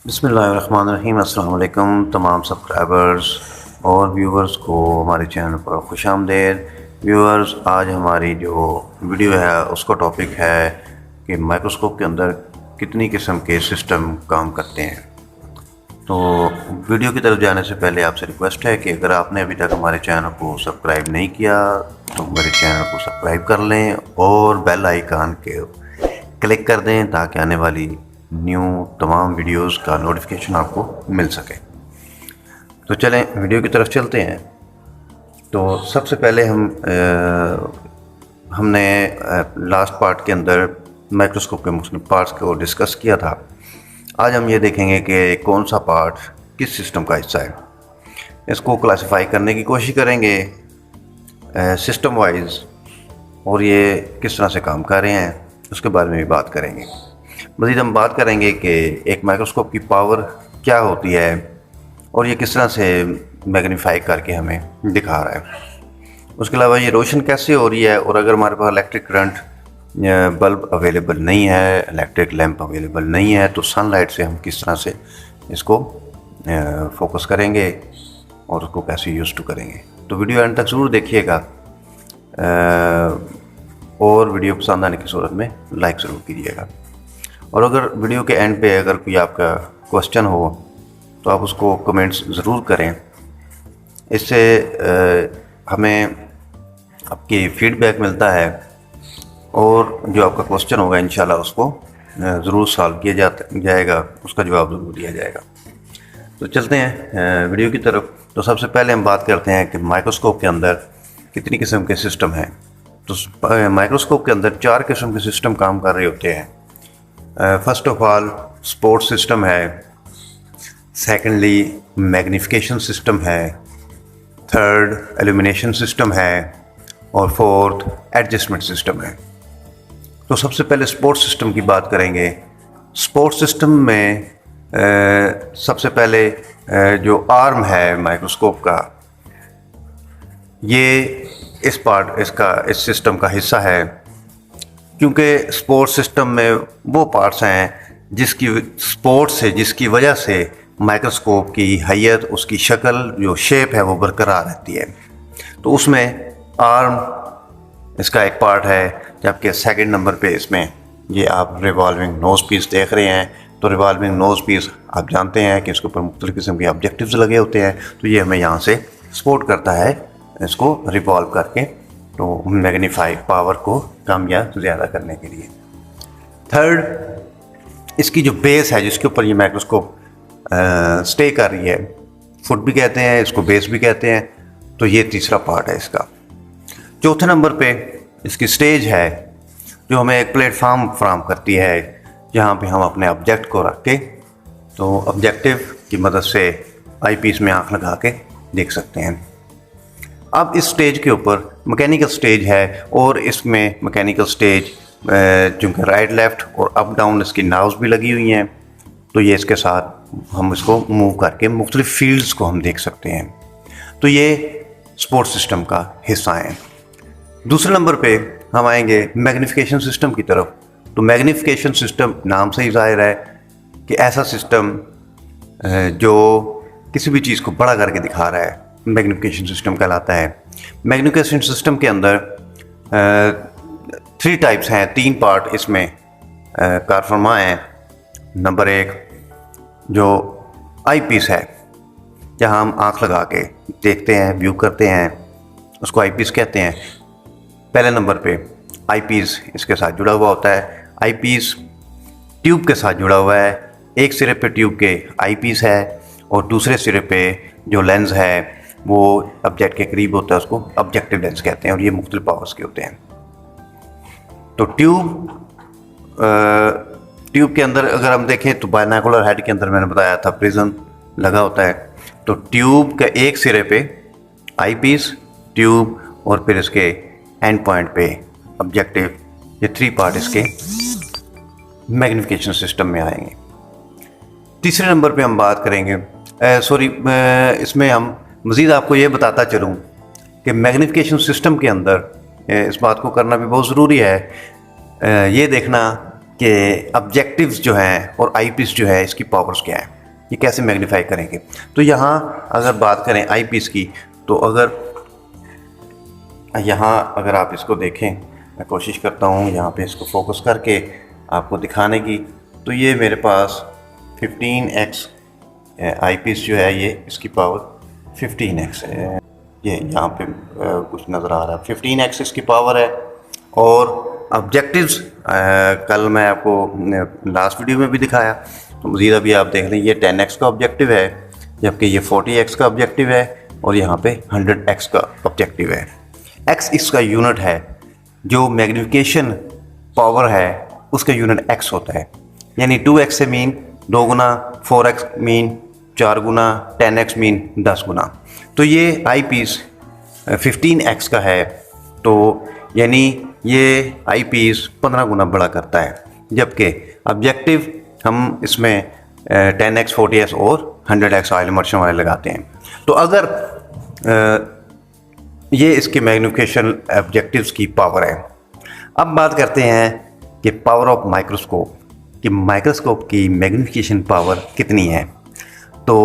बिस्मिल्लाहिर्रहमानिर्रहीम। अस्सलाम वालेकुम तमाम सब्सक्राइबर्स और व्यूवर्स को हमारे चैनल पर खुशामदीद। व्यूवर्स, आज हमारी जो वीडियो है उसका टॉपिक है कि माइक्रोस्कोप के अंदर कितनी किस्म के सिस्टम काम करते हैं। तो वीडियो की तरफ जाने से पहले आपसे रिक्वेस्ट है कि अगर आपने अभी तक हमारे चैनल को सब्सक्राइब नहीं किया तो हमारे चैनल को सब्सक्राइब कर लें और बेल आइकन के क्लिक कर दें ताकि आने वाली न्यू तमाम वीडियोस का नोटिफिकेशन आपको मिल सके। तो चलें वीडियो की तरफ चलते हैं। तो सबसे पहले हमने लास्ट पार्ट के अंदर माइक्रोस्कोप के मुख्तलिफ पार्ट्स को डिस्कस किया था। आज हम ये देखेंगे कि कौन सा पार्ट किस सिस्टम का हिस्सा है। इसको क्लासिफाई करने की कोशिश करेंगे सिस्टम वाइज, और ये किस तरह से काम कर रहे हैं उसके बारे में भी बात करेंगे। मज़ीद हम बात करेंगे कि एक माइक्रोस्कोप की पावर क्या होती है और ये किस तरह से मैग्नीफाई करके हमें दिखा रहा है। उसके अलावा ये रोशन कैसे हो रही है, और अगर हमारे पास इलेक्ट्रिक करंट बल्ब अवेलेबल नहीं है, इलेक्ट्रिक लैंप अवेलेबल नहीं है, तो सनलाइट से हम किस तरह से इसको फोकस करेंगे और उसको कैसे यूज़ टू करेंगे। तो वीडियो एंड तक ज़रूर देखिएगा और वीडियो पसंद आने की सूरत में लाइक ज़रूर कीजिएगा। और अगर वीडियो के एंड पे अगर कोई आपका क्वेश्चन हो तो आप उसको कमेंट्स ज़रूर करें। इससे हमें आपकी फीडबैक मिलता है और जो आपका क्वेश्चन होगा इंशाल्लाह उसको ज़रूर सॉल्व किया जाएगा, उसका जवाब ज़रूर दिया जाएगा। तो चलते हैं वीडियो की तरफ। तो सबसे पहले हम बात करते हैं कि माइक्रोस्कोप के अंदर कितनी किस्म के सिस्टम हैं। तो माइक्रोस्कोप के अंदर 4 किस्म के सिस्टम काम कर रहे होते हैं। First of all sport system है, सेकेंडली मैग्नीफिकेशन सिस्टम है, थर्ड एल्यूमिनेशन सिस्टम है और फोर्थ एडजस्टमेंट सिस्टम है। तो सबसे पहले स्पोर्ट सिस्टम की बात करेंगे। स्पोर्ट सिस्टम में सबसे पहले जो आर्म है माइक्रोस्कोप का, ये इस सिस्टम का हिस्सा है, क्योंकि स्पोर्ट सिस्टम में वो पार्ट्स हैं जिसकी वजह से माइक्रोस्कोप की हैयत, उसकी शक्ल, जो शेप है वो बरकरार रहती है। तो उसमें आर्म इसका एक पार्ट है, जबकि सेकंड नंबर पे इसमें ये आप रिवॉल्विंग नोज़ पीस देख रहे हैं। तो रिवॉल्विंग नोज़ पीस आप जानते हैं कि इसके ऊपर मुख्तलिफ़ किस्म के ऑब्जेक्टिव्स लगे होते हैं, तो ये हमें यहाँ से सपोर्ट करता है इसको रिवॉल्व करके, तो मैग्नीफाई पावर को कम या ज़्यादा करने के लिए। थर्ड, इसकी जो बेस है जिसके ऊपर ये माइक्रोस्कोप स्टे कर रही है, फुट भी कहते हैं इसको, बेस भी कहते हैं, तो ये तीसरा पार्ट है इसका। चौथे नंबर पे इसकी स्टेज है, जो हमें एक प्लेटफॉर्म फराहम करती है जहाँ पे हम अपने ऑब्जेक्ट को रख के, तो ऑब्जेक्टिव की मदद से आईपीस में आँख लगा के देख सकते हैं। अब इस स्टेज के ऊपर मैकेनिकल स्टेज है, और इसमें मैकेनिकल स्टेज चूँकि राइट लेफ़्ट और अप डाउन इसकी नाव्स भी लगी हुई हैं, तो ये इसके साथ हम इसको मूव करके मुख्तलिफ फील्ड्स को हम देख सकते हैं। तो ये स्पोर्ट सिस्टम का हिस्सा है। दूसरे नंबर पे हम आएंगे मैग्नीफिकेशन सिस्टम की तरफ। तो मैग्नीफिकेशन सिस्टम नाम से ही जाहिर है कि ऐसा सिस्टम जो किसी भी चीज़ को बड़ा करके दिखा रहा है, मैग्नीफिकेशन सिस्टम कहलाता है। मैग्नीफिकेशन सिस्टम के अंदर 3 टाइप्स हैं, 3 पार्ट इसमें कारफरमा हैं। नंबर 1 जो आई पीस है, जहाँ हम आँख लगा के देखते हैं, व्यू करते हैं, उसको आई पीस कहते हैं। पहले नंबर पे आई पीस इसके साथ जुड़ा हुआ होता है। आई पीस ट्यूब के साथ जुड़ा हुआ है। एक सिरे पे ट्यूब के आई पीस है और दूसरे सिरे पे जो लेंस है वो ऑब्जेक्ट के करीब होता है, उसको ऑब्जेक्टिव लेंस कहते हैं, और ये मुख्तलिफ पावर्स के होते हैं। तो ट्यूब के अंदर अगर हम देखें तो बायनोकुलर हेड के अंदर मैंने बताया था प्रिज्म लगा होता है। तो ट्यूब के एक सिरे पे आई पीस, ट्यूब और फिर इसके एंड पॉइंट पे ऑब्जेक्टिव, ये 3 पार्ट इसके मैग्नीफिकेशन सिस्टम में आएंगे। तीसरे नंबर पे हम बात करेंगे, इसमें हम मज़ीद आपको ये बताता चलूँ कि मैग्नीफिकेशन सिस्टम के अंदर इस बात को करना भी बहुत ज़रूरी है, ये देखना कि ऑब्जेक्टिव्स जो हैं और आईपीस जो है इसकी पावर्स क्या है, ये कैसे मैग्नीफाई करेंगे। तो यहाँ अगर बात करें आईपीस की, तो अगर यहाँ अगर आप इसको देखें, मैं कोशिश करता हूँ यहाँ पे इसको फोकस करके आपको दिखाने की। तो ये मेरे पास 15x आईपीस जो है, ये इसकी पावर 15x है। ये यहाँ पे कुछ नज़र आ रहा है, 15x इसकी पावर है। और ऑब्जेक्टिव्स कल मैं आपको लास्ट वीडियो में भी दिखाया, तो मज़ीद अभी आप देख लें, ये 10x का ऑब्जेक्टिव है, जबकि ये 40x का ऑब्जेक्टिव है, और यहाँ पे 100x का ऑब्जेक्टिव है। x इसका यूनिट है, जो मैग्नीफिकेशन पावर है उसका यूनिट x होता है। यानी 2x से मीन 2 गुना, 4x मीन 4 गुना, 10x मीन 10 गुना। तो ये आईपीस 15x का है, तो यानी ये आईपीस 15 गुना बड़ा करता है, जबकि ऑब्जेक्टिव हम इसमें 10x, 40x और 100x ऑयल इमर्शन वाले लगाते हैं। तो अगर ये इसके मैग्नीफिकेशन ऑब्जेक्टिव्स की पावर है। अब बात करते हैं कि पावर ऑफ माइक्रोस्कोप, कि माइक्रोस्कोप की मैग्नीफिकेशन पावर कितनी है। तो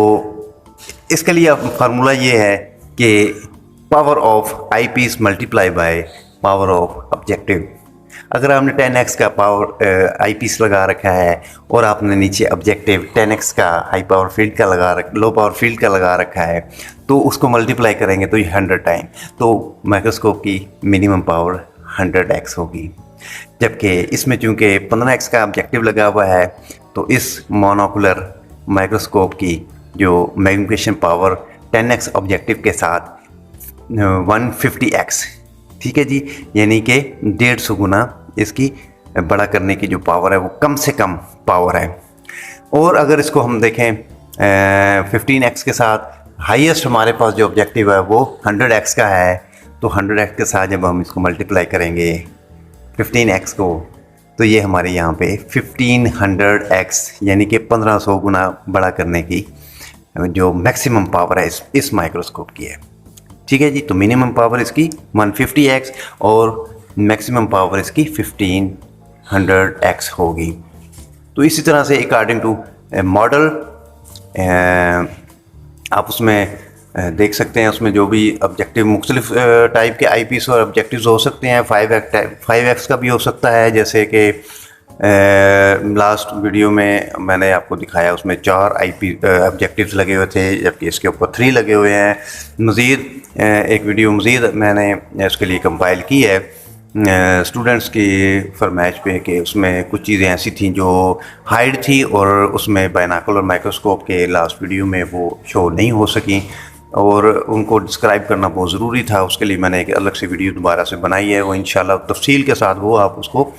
इसके लिए फार्मूला ये है कि power of eyepiece multiply by power of objective. अगर आपने 10x का पावर आईपीस लगा रखा है और आपने नीचे ऑब्जेक्टिव 10x का हाई पावर फील्ड का लो पावर फील्ड का लगा रखा है, तो उसको मल्टीप्लाई करेंगे तो ये 100 टाइम, तो माइक्रोस्कोप की मिनिमम पावर 100x होगी। जबकि इसमें चूँकि 15x का ऑब्जेक्टिव लगा हुआ है, तो इस मोनोकुलर माइक्रोस्कोप की जो मैग्नीफिकेशन पावर 10x ऑब्जेक्टिव के साथ 150x, ठीक है जी, यानी कि 150 गुना इसकी बड़ा करने की जो पावर है वो कम से कम पावर है। और अगर इसको हम देखें 15x के साथ, हाईएस्ट हमारे पास जो ऑब्जेक्टिव है वो 100x का है, तो 100x के साथ जब हम इसको मल्टीप्लाई करेंगे 15x को, तो ये हमारे यहाँ पे 1500x यानी कि 1500 गुना बड़ा करने की जो मैक्सिमम पावर है इस माइक्रोस्कोप की है। ठीक है जी, तो मिनिमम पावर इसकी 150x और मैक्सिमम पावर इसकी 1500x होगी। तो इसी तरह से अकॉर्डिंग टू मॉडल आप उसमें देख सकते हैं, उसमें जो भी ऑब्जेक्टिव मुख्तलिफ टाइप के आईपीस और ऑब्जेक्टिव्स हो सकते हैं। 5x का भी हो सकता है, जैसे कि लास्ट वीडियो में मैंने आपको दिखाया, उसमें 4 आईपी ऑब्जेक्टिव्स लगे हुए थे, जबकि इसके ऊपर 3 लगे हुए हैं। मज़ीद एक वीडियो मज़ीद मैंने इसके लिए कंपाइल की है स्टूडेंट्स की फरमाइश पे, कि उसमें कुछ चीज़ें ऐसी थी जो हाइड थी और उसमें बायनोकुलर माइक्रोस्कोप के लास्ट वीडियो में वो शो नहीं हो सकी, और उनको डिस्क्राइब करना बहुत ज़रूरी था। उसके लिए मैंने एक अलग से वीडियो दोबारा से बनाई है, वो इंशाल्लाह तफसील के साथ वो आप उसको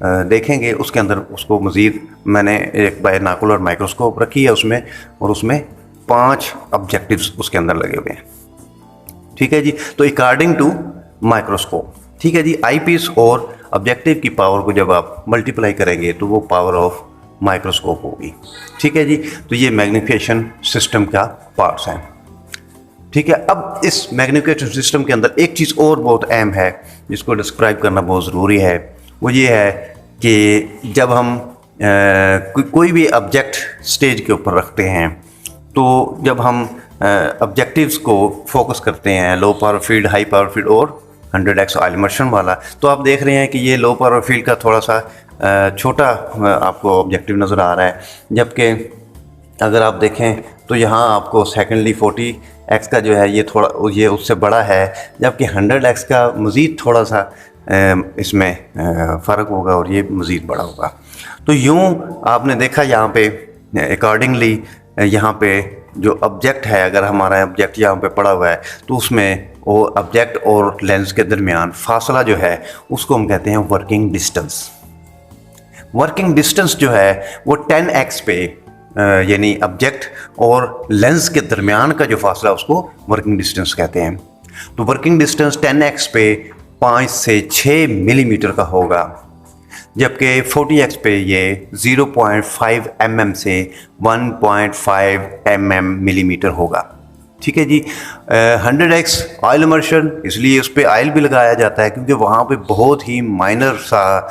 देखेंगे। उसके अंदर उसको मज़ीद मैंने एक बायनोकुलर माइक्रोस्कोप रखी है उसमें, और उसमें 5 ऑब्जेक्टिव्स उसके अंदर लगे हुए हैं। ठीक है जी, तो अकॉर्डिंग टू माइक्रोस्कोप, ठीक है जी, आईपीस और ऑब्जेक्टिव की पावर को जब आप मल्टीप्लाई करेंगे तो वो पावर ऑफ माइक्रोस्कोप होगी। ठीक है जी, तो ये मैग्नीफिकेशन सिस्टम का पार्ट्स हैं। ठीक है, अब इस मैग्नीफिकेशन सिस्टम के अंदर एक चीज़ और बहुत अहम है जिसको डिस्क्राइब करना बहुत ज़रूरी है, वो ये है कि जब हम कोई भी ऑब्जेक्ट स्टेज के ऊपर रखते हैं, तो जब हम ऑब्जेक्टिव्स को फोकस करते हैं, low power field, high power field और 100x ऑयल इमर्शन वाला, तो आप देख रहे हैं कि ये लो पावर फील्ड का थोड़ा सा छोटा आपको ऑब्जेक्टिव नज़र आ रहा है, जबकि अगर आप देखें तो यहाँ आपको सेकेंडली 40x का जो है ये थोड़ा, ये उससे बड़ा है, जबकि 100x का मज़ीद थोड़ा सा इसमें फ़र्क होगा और ये मज़ीद बड़ा होगा। तो यूँ आपने देखा यहाँ पे अकॉर्डिंगली, यहाँ पे जो ऑब्जेक्ट है, अगर हमारा ऑब्जेक्ट यहाँ पे पड़ा हुआ है, तो उसमें वो ऑब्जेक्ट और लेंस के दरमियान फासला जो है उसको हम कहते हैं वर्किंग डिस्टेंस। वर्किंग डिस्टेंस जो है वो 10x पे, यानी ऑब्जेक्ट और लेंस के दरमियान का जो फासला उसको वर्किंग डिस्टेंस कहते हैं। तो वर्किंग डिस्टेंस 10x पे 5 से 6 मिलीमीटर का होगा, जबकि 40x पे ये 0.5 mm से 1.5 mm मिलीमीटर होगा। ठीक है जी, 100x ऑयल इमर्शन, इसलिए उस पर ऑयल भी लगाया जाता है क्योंकि वहाँ पे बहुत ही माइनर सा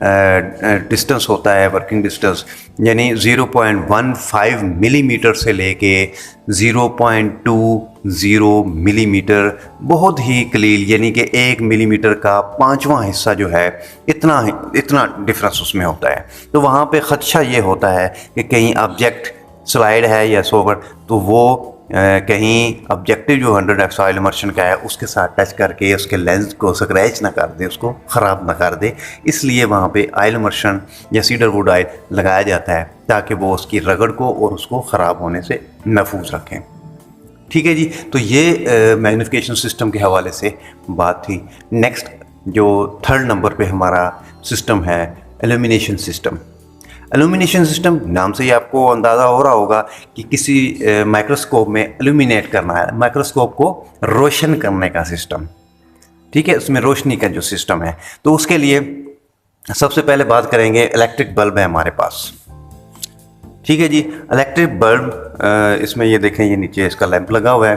डिस्टेंस होता है, वर्किंग डिस्टेंस, यानी 0.15 मिलीमीटर से लेके 0.20 मिलीमीटर, बहुत ही कलील, यानी कि 1 मिलीमीटर का 5वां हिस्सा जो है, इतना डिफरेंस उसमें होता है। तो वहाँ पे ख़दशा ये होता है कि कहीं ऑब्जेक्ट स्लाइड है या सोवर, तो वो कहीं ऑब्जेक्टिव जो 100x ऑयल इमर्शन का है उसके साथ टच करके उसके लेंस को स्क्रैच ना कर दे, उसको ख़राब ना कर दे, इसलिए वहाँ पे ऑयल इमर्शन या सीडर वुड ऑयल लगाया जाता है ताकि वो उसकी रगड़ को और उसको ख़राब होने से महफूज रखें। ठीक है जी, तो ये मैग्नीफिकेशन सिस्टम के हवाले से बात थी। नेक्स्ट जो 3rd नंबर पे हमारा सिस्टम है इल्यूमिनेशन सिस्टम। इल्यूमिनेशन सिस्टम नाम से ही आपको अंदाज़ा हो रहा होगा कि किसी माइक्रोस्कोप में इल्यूमिनेट करना है, माइक्रोस्कोप को रोशन करने का सिस्टम। ठीक है, उसमें रोशनी का जो सिस्टम है, तो उसके लिए सबसे पहले बात करेंगे, इलेक्ट्रिक बल्ब है हमारे पास। ठीक है जी, इलेक्ट्रिक बल्ब, इसमें ये देखें, ये नीचे इसका लैंप लगा हुआ है।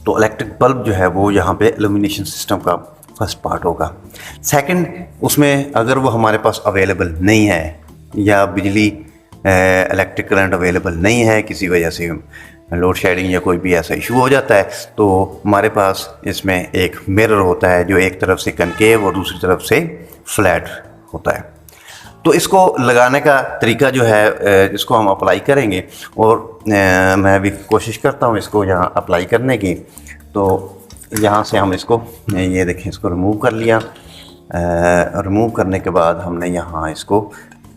तो इलेक्ट्रिक बल्ब जो है वो यहाँ पे इल्यूमिनेशन सिस्टम का फर्स्ट पार्ट होगा। सेकंड, उसमें अगर वो हमारे पास अवेलेबल नहीं है या बिजली इलेक्ट्रिक करंट अवेलेबल नहीं है, किसी वजह से लोड शेडिंग या कोई भी ऐसा इशू हो जाता है, तो हमारे पास इसमें एक मिरर होता है जो एक तरफ से कनकेव और दूसरी तरफ से फ्लैट होता है। तो इसको लगाने का तरीका जो है, इसको हम अप्लाई करेंगे, और मैं भी कोशिश करता हूँ इसको यहाँ अप्लाई करने की। तो यहाँ से हम इसको, ये देखें, इसको रिमूव कर लिया। रिमूव करने के बाद हमने यहाँ इसको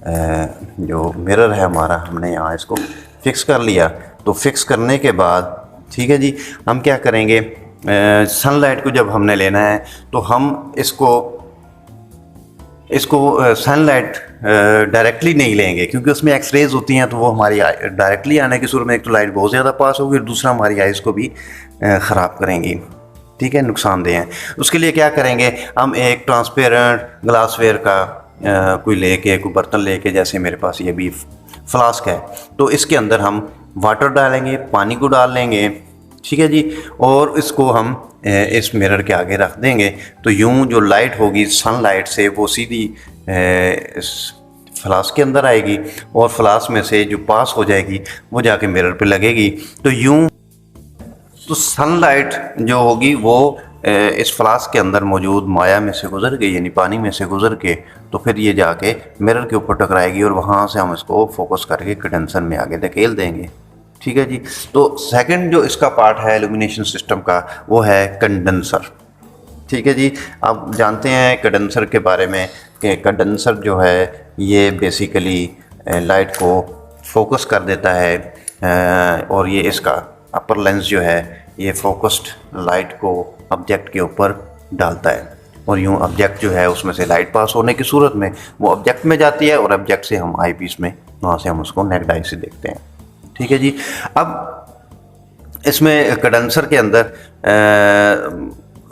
जो मिरर है हमारा, हमने यहाँ इसको फिक्स कर लिया। तो फिक्स करने के बाद, ठीक है जी, हम क्या करेंगे, सनलाइट को जब हमने लेना है तो हम इसको सनलाइट डायरेक्टली नहीं लेंगे, क्योंकि उसमें एक्सरेज होती हैं, तो वो हमारी डायरेक्टली आने की सूरत में एक तो लाइट बहुत ज़्यादा पास होगी और दूसरा हमारी आइज़ को भी ख़राब करेंगी। ठीक है, नुकसानदेह हैं। उसके लिए क्या करेंगे, हम एक ट्रांसपेरेंट ग्लासवेयर का कोई लेके, कोई बर्तन लेके, जैसे मेरे पास ये भी फ्लास्क है, तो इसके अंदर हम वाटर डालेंगे, पानी को डाल लेंगे। ठीक है जी, और इसको हम इस मिरर के आगे रख देंगे। तो यूं जो लाइट होगी सनलाइट से, वो सीधी इस फ्लास्क के अंदर आएगी और फ्लास्क में से जो पास हो जाएगी वो जाके मिरर पे लगेगी। तो यूं तो सनलाइट जो होगी वो इस फ्लास्क के अंदर मौजूद माया में से गुजर के, यानी पानी में से गुजर के, तो फिर ये जाके मिरर के ऊपर टकराएगी और वहाँ से हम इसको फोकस करके कंडेंसर में आगे धकेल देंगे। ठीक है जी, तो सेकंड जो इसका पार्ट है इल्यूमिनेशन सिस्टम का, वो है कंडेंसर। ठीक है जी, आप जानते हैं कंडेंसर के बारे में कि कंडेंसर जो है ये बेसिकली लाइट को फोकस कर देता है, और ये इसका अपर लेंस जो है ये फोकस्ड लाइट को ऑब्जेक्ट के ऊपर डालता है, और यूं ऑब्जेक्ट जो है उसमें से लाइट पास होने की सूरत में वो ऑब्जेक्ट में जाती है, और ऑब्जेक्ट से हम आई पीस में, वहाँ से हम उसको नेक्ड आई से देखते हैं। ठीक है जी, अब इसमें कंडेंसर के अंदर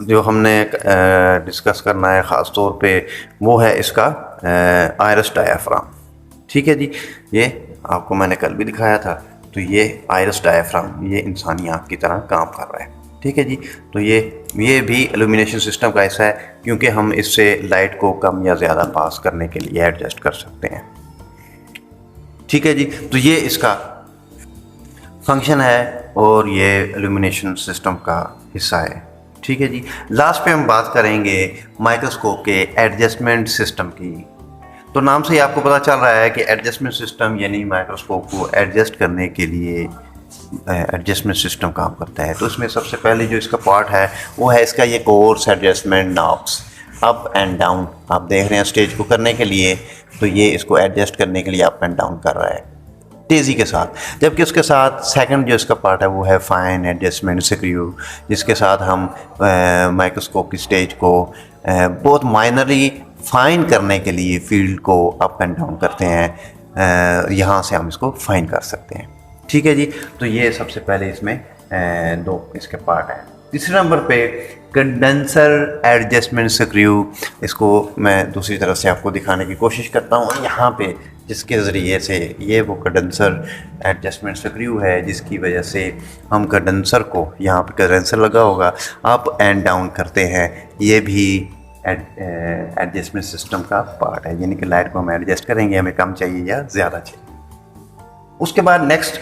जो हमने डिस्कस करना है ख़ास तौर पे, वो है इसका आयरस डायाफ्राम। ठीक है जी, ये आपको मैंने कल भी दिखाया था। तो ये आयरस डायाफ्राम ये इंसानी आँख की तरह काम कर रहा है। ठीक है जी, तो ये भी इल्यूमिनेशन सिस्टम का हिस्सा है, क्योंकि हम इससे लाइट को कम या ज़्यादा पास करने के लिए एडजस्ट कर सकते हैं। ठीक है जी, तो ये इसका फंक्शन है और ये इल्यूमिनेशन सिस्टम का हिस्सा है। ठीक है जी, लास्ट पे हम बात करेंगे माइक्रोस्कोप के एडजस्टमेंट सिस्टम की। तो नाम से ही आपको पता चल रहा है कि एडजस्टमेंट सिस्टम यानी माइक्रोस्कोप को एडजस्ट करने के लिए एडजस्टमेंट सिस्टम काम करता है। तो इसमें सबसे पहले जो इसका पार्ट है वो है इसका ये course adjustment knobs, up and down. आप देख रहे हैं स्टेज को करने के लिए, तो ये इसको एडजस्ट करने के लिए अप एंड डाउन कर रहा है तेज़ी के साथ। जबकि उसके साथ सेकंड जो इसका पार्ट है वो है फाइन एडजस्टमेंट स्क्रू, जिसके साथ हम माइक्रोस्कोप की स्टेज को बहुत माइनरली फाइन करने के लिए फील्ड को अप एंड डाउन करते हैं, यहाँ से हम इसको फाइन कर सकते हैं। ठीक है जी, तो ये सबसे पहले इसमें दो इसके पार्ट हैं। तीसरे नंबर पे कंडेंसर एडजस्टमेंट स्क्रू, इसको मैं दूसरी तरफ से आपको दिखाने की कोशिश करता हूँ। यहाँ पे जिसके ज़रिए से ये वो कंडेंसर एडजस्टमेंट स्क्रू है, जिसकी वजह से हम कंडेंसर को, यहाँ पे कंडेंसर लगा होगा, अप एंड डाउन करते हैं। ये भी एडजस्टमेंट सिस्टम का पार्ट है, यानी कि लाइट को हम एडजस्ट करेंगे, हमें कम चाहिए या ज़्यादा चाहिए। उसके बाद नेक्स्ट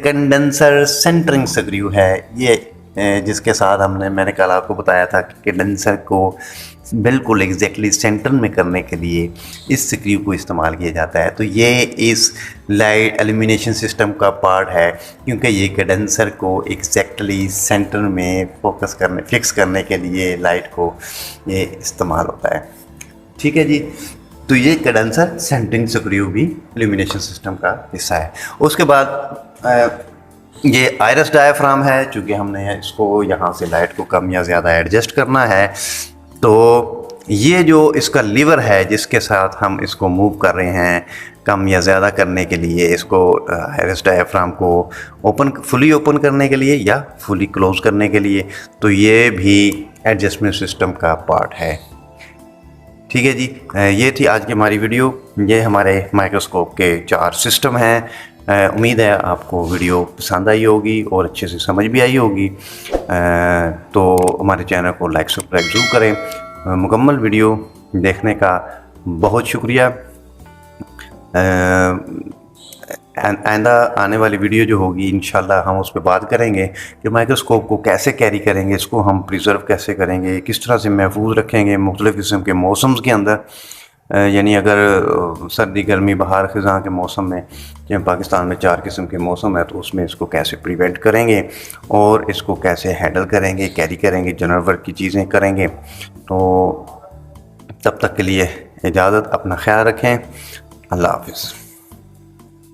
कंडेंसर सेंटरिंग स्क्रू है, ये जिसके साथ मैंने कल आपको बताया था कि कंडेंसर को बिल्कुल एग्जैक्टली सेंटर में करने के लिए इस स्क्रू को इस्तेमाल किया जाता है। तो ये इस लाइट एल्यूमिनेशन सिस्टम का पार्ट है, क्योंकि ये कंडेंसर को एग्जैक्टली सेंटर में फिक्स करने के लिए लाइट को ये इस्तेमाल होता है। ठीक है जी, तो ये कंडेंसर सेंटरिंग स्क्रू भी एल्यूमिनेशन सिस्टम का हिस्सा है। उसके बाद ये आयरस डायाफ्राम है, चूँकि हमने इसको यहाँ से लाइट को कम या ज़्यादा एडजस्ट करना है, तो ये जो इसका लीवर है जिसके साथ हम इसको मूव कर रहे हैं कम या ज़्यादा करने के लिए, इसको आयरस डायाफ्राम को फुली ओपन करने के लिए या फुली क्लोज करने के लिए, तो ये भी एडजस्टमेंट सिस्टम का पार्ट है। ठीक है जी, ये थी आज की हमारी वीडियो। ये हमारे माइक्रोस्कोप के 4 सिस्टम हैं। उम्मीद है आपको वीडियो पसंद आई होगी और अच्छे से समझ भी आई होगी। तो हमारे चैनल को लाइक सब्सक्राइब ज़रूर करें। मुकम्मल वीडियो देखने का बहुत शुक्रिया। आइंदा आने वाली वीडियो जो होगी इंशाल्लाह हम उस पर बात करेंगे कि माइक्रोस्कोप को कैसे कैरी करेंगे, इसको हम प्रिजर्व कैसे करेंगे, किस तरह से महफूज रखेंगे मुख्तलिफ़ किस्म के मौसम्स के अंदर। यानी अगर सर्दी गर्मी बहार ख़ज़ां के मौसम में, जब पाकिस्तान में 4 किस्म के मौसम है, तो उसमें इसको कैसे प्रिवेंट करेंगे और इसको कैसे हैंडल करेंगे, कैरी करेंगे, जनरल वर्क की चीज़ें करेंगे। तो तब तक के लिए इजाज़त, अपना ख्याल रखें। अल्लाह हाफ़िज़।